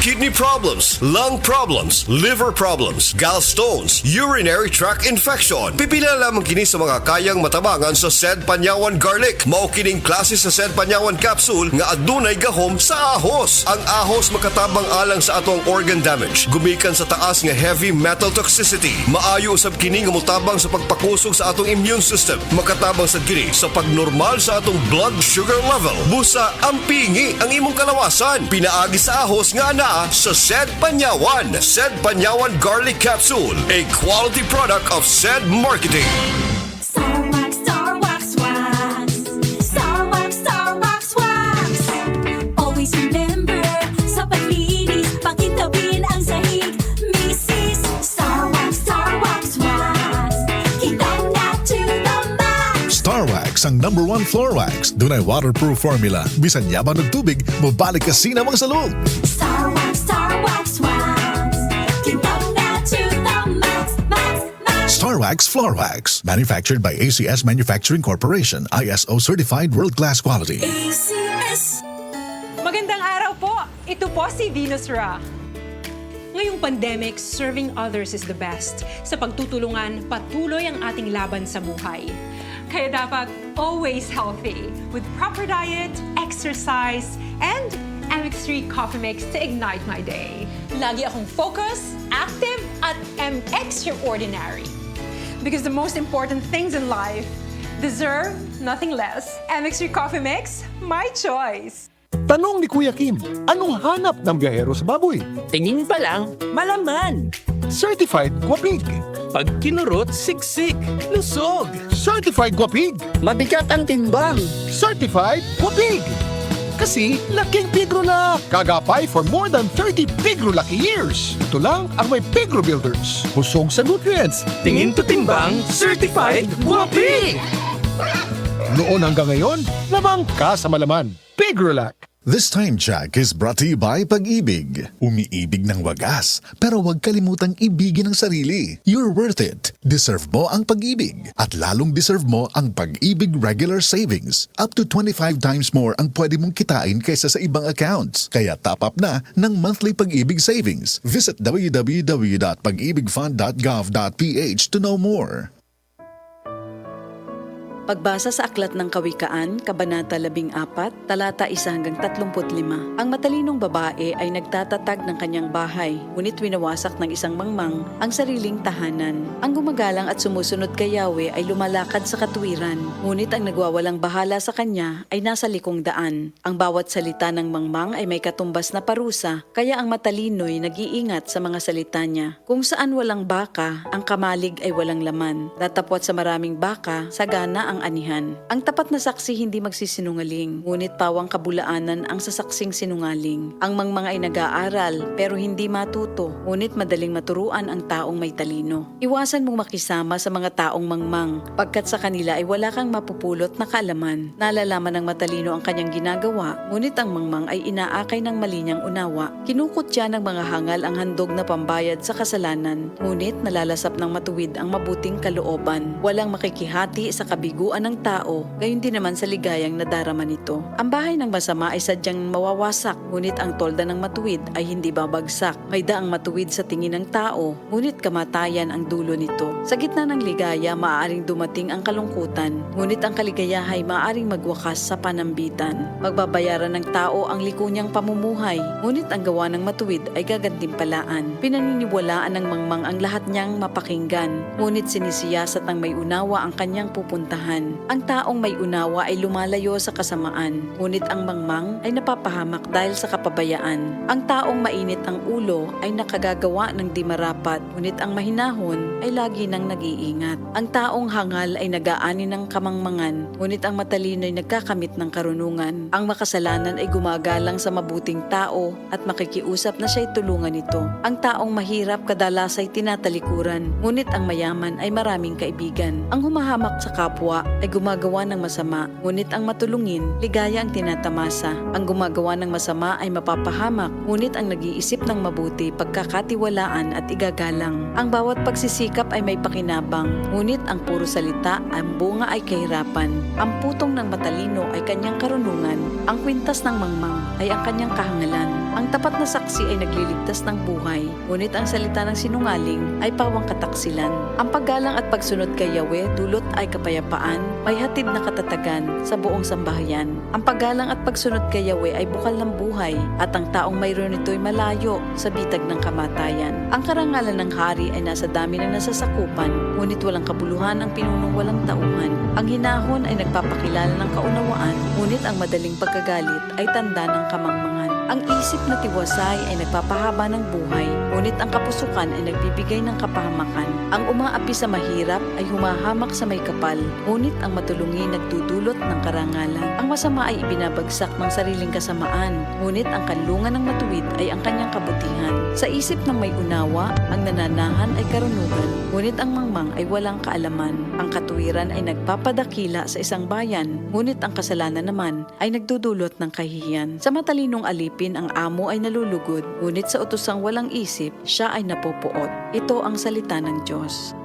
kidney problems, lung problems, liver problems, gallstones, urinary tract infection. Pipila lamang kini sa mga kayang matabangan sa SED Panyawan Garlic. Mao kining klase sa SED Panyawan capsule nga adunay gahom sa ahos. Ang ahos makatabang alang sa atong organ damage. Gumikan sa taas nga heavy metal toxicity. Maayo usab kini nga motabang sa pagpakusog sa atong immune system. Makatabang sa kini sa pagnormal sa atong blood sugar level. Busa ampingi ang imong kalawasan. Pinaagi sa ahos nga anaa sa SED Panyawan. SED Panyawan Garlic Capsule, a quality product of SED Marketing. Star Wax Wax. Star Wax Wax. Always remember, sa paglinis, pakitawin ang sahig. Mrs. Star Wax Wax. Kita na to the max. Star Wax ang #1 floor wax. Dunay waterproof formula. Bisan yaman ng tubig, mabalik ka sinamang salog. Star Wax Wax. Kita na to the max. Star Wax Floor Wax. Manufactured by ACS Manufacturing Corporation. ISO certified world-class quality. ACS. Magandang araw po! Ito po si Venus Ra. Ngayong pandemic, serving others is the best. Sa pagtutulungan, patuloy ang ating laban sa buhay. Kaya dapat always healthy with proper diet, exercise, and MX3 Coffee Mix to ignite my day. Lagi akong focused, active, at extraordinary. Because the most important things in life deserve nothing less. MX3 Coffee Mix, my choice. Tanong ni Kuya Kim, anong hanap ng biyahero sa baboy? Tingin pa lang, malaman. Certified Guapig. Pag kinurot, siksik, lusog. Certified Guapig. Mabigat ang timbang. Certified Guapig. Kasi laking Pigro na. Kagapay for more than 30 Pigro Lucky years. Ito lang ang may Pigro Builders. Busog sa nutrients. Tingin to timbang, certified guwapi. Noon hanggang ngayon, lamang ka sa malaman. Pigrolac. This time check is brought to you by Pag-ibig. Umiibig ng wagas, pero huwag kalimutang ibigin ang sarili. You're worth it. Deserve mo ang pag-ibig. At lalong deserve mo ang Pag-ibig regular savings. Up to 25 times more ang pwede mong kitain kaysa sa ibang accounts. Kaya top up na ng monthly Pag-ibig savings. Visit www.pagibigfund.gov.ph to know more. Pagbasa sa Aklat ng Kawikaan, Kabanata 14, talata 1 hanggang 35. Ang matalinong babae ay nagtatatag ng kanyang bahay, ngunit winawasak ng isang mangmang ang sariling tahanan. Ang gumagalang at sumusunod kay Yahweh ay lumalakad sa katuwiran, ngunit ang nagwawalang bahala sa kanya ay nasa likong daan. Ang bawat salita ng mangmang ay may katumbas na parusa, kaya ang matalino'y nag-iingat sa mga salita niya. Kung saan walang baka, ang kamalig ay walang laman. Datapwat sa maraming baka, sagana ang anihan. Ang tapat na saksi hindi magsisinungaling, ngunit pawang kabulaanan ang sasaksing sinungaling. Ang mangmang ay nag-aaral, pero hindi matuto, ngunit madaling maturuan ang taong may talino. Iwasan mong makisama sa mga taong mangmang, pagkat sa kanila ay wala kang mapupulot na kaalaman. Nalalaman ng matalino ang kanyang ginagawa, ngunit ang mangmang ay inaakay ng mali niyang unawa. Kinukutya ng mga hangal ang handog na pambayad sa kasalanan, ngunit nalalasap ng matuwid ang mabuting kalooban. Walang makikihati sa kabigo ng tao, gayon din naman sa ligayang nadarama nito. Ang bahay ng masama ay sadyang mawawasak, ngunit ang tolda ng matuwid ay hindi babagsak. May daang matuwid sa tingin ng tao, ngunit kamatayan ang dulo nito. Sa gitna ng ligaya, maaaring dumating ang kalungkutan, ngunit ang kaligayahay maaaring magwakas sa panambitan. Magbabayaran ng tao ang liko niyang pamumuhay, ngunit ang gawa ng matuwid ay gagantimpalaan. Pinaniniwalaan ng mangmang ang lahat niyang mapakinggan, ngunit sinisiyasat ng may unawa ang kanyang pupuntahan. Ang taong may unawa ay lumalayo sa kasamaan, ngunit ang mangmang ay napapahamak dahil sa kapabayaan. Ang taong mainit ang ulo ay nakagagawa ng di marapat, ngunit ang mahinahon ay lagi nang nag-iingat. Ang taong hangal ay nag-aani ng kamangmangan, ngunit ang matalino ay nagkakamit ng karunungan. Ang makasalanan ay gumagalang sa mabuting tao at makikiusap na siya'y tulungan nito. Ang taong mahirap kadalas ay tinatalikuran, ngunit ang mayaman ay maraming kaibigan. Ang humahamak sa kapwa ay gumagawa ng masama, ngunit ang matulungin, ligaya ang tinatamasa. Ang gumagawa ng masama ay mapapahamak, ngunit ang nag-iisip ng mabuti, pagkakatiwalaan at igagalang. Ang bawat pagsisikap ay may pakinabang, ngunit ang puro salita, ang bunga ay kahirapan. Ang putong ng matalino ay kanyang karunungan, ang kwintas ng mangmang ay ang kanyang kahangalan. Ang tapat na saksi ay nagliligtas ng buhay, ngunit ang salita ng sinungaling ay pawang kataksilan. Ang paggalang at pagsunod kay Yahweh dulot ay kapayapaan, may hatid na katatagan sa buong sambahayan. Ang paggalang at pagsunod kay Yahweh ay bukal ng buhay, at ang taong mayroon nito'y malayo sa bitag ng kamatayan. Ang karangalan ng hari ay nasa dami ng nasasakupan, ngunit walang kabuluhan ang pinunong walang tauhan. Ang hinahon ay nagpapakilala ng kaunawaan, ngunit ang madaling pagkagalit ay tanda ng kamangmangan. Ang isip na tiwasay ay nagpapahaba ng buhay, ngunit ang kapusukan ay nagbibigay ng kapahamakan. Ang umaapi sa mahirap ay humahamak sa may kapal, ngunit ang matulungi nagdudulot ng karangalan. Ang masama ay ibinabagsak ng sariling kasamaan, ngunit ang kanlungan ng matuwid ay ang kanyang kabutihan. Sa isip ng may unawa, ang nananahan ay karunugan, ngunit ang mangmang ay walang kaalaman. Ang katuwiran ay nagpapadakila sa isang bayan, ngunit ang kasalanan naman ay nagdudulot ng kahihiyan. Sa matalinong alipin, ang amo ay nalulugod, ngunit sa utosang walang isip, siya ay napopuot. Ito ang salita ng Diyos.